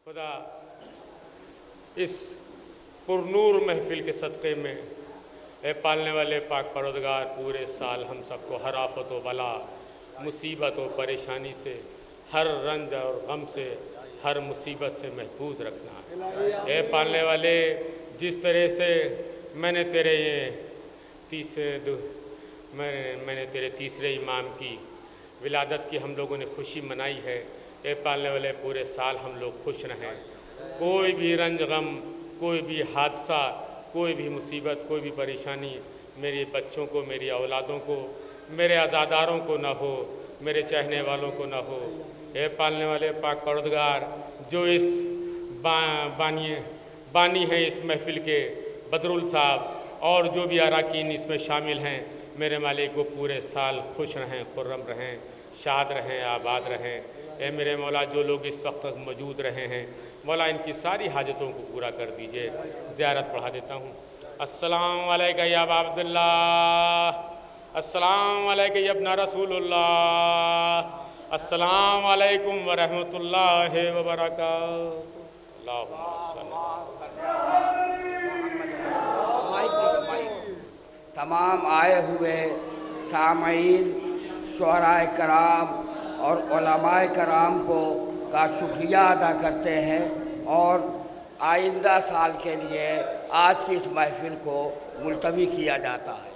खुदा इस पुरनूर महफिल के सदक़े में ए पालने वाले पाक परवरदिगार पूरे साल हम सबको हर आफत व बला, मुसीबत व परेशानी से, हर रंज और गम से, हर मुसीबत से महफूज रखना है। ए पालने वाले, जिस तरह से मैंने तेरे तीसरे इमाम की विलादत की हम लोगों ने खुशी मनाई है। ए पालने वाले, पूरे साल हम लोग खुश रहें। कोई भी रंज गम, कोई भी हादसा, कोई भी मुसीबत, कोई भी परेशानी मेरे बच्चों को, मेरी औलादों को, मेरे अज़ादारों को ना हो, मेरे चाहने वालों को ना हो। ए पालने वाले पाक परवरदिगार, जो इस बानी हैं इस महफिल के, बदरुल साहब और जो भी अराकीन इसमें शामिल हैं, मेरे मालिक वो पूरे साल खुश रहें, खुर्रम रहें, शाद रहें, आबाद रहें। ए मेरे मौला, जो लोग इस वक्त तक मौजूद रहे हैं, मौला इनकी सारी हाजतों को पूरा कर दीजिए। ज़ियारत पढ़ा देता हूँ। अस्सलाम वालेकुम या अबा अब्दुल्लाह, अस्सलाम वालेकुम या इब्न रसूलुल्लाह, अस्सलाम वालेकुम व रहमतुल्लाहि व बरकातुहू। तमाम आए हुए सामईन, शुअराए कराम और उलमाए कराम का शुक्रिया अदा करते हैं और आइंदा साल के लिए आज की इस महफिल को मुलतवी किया जाता है।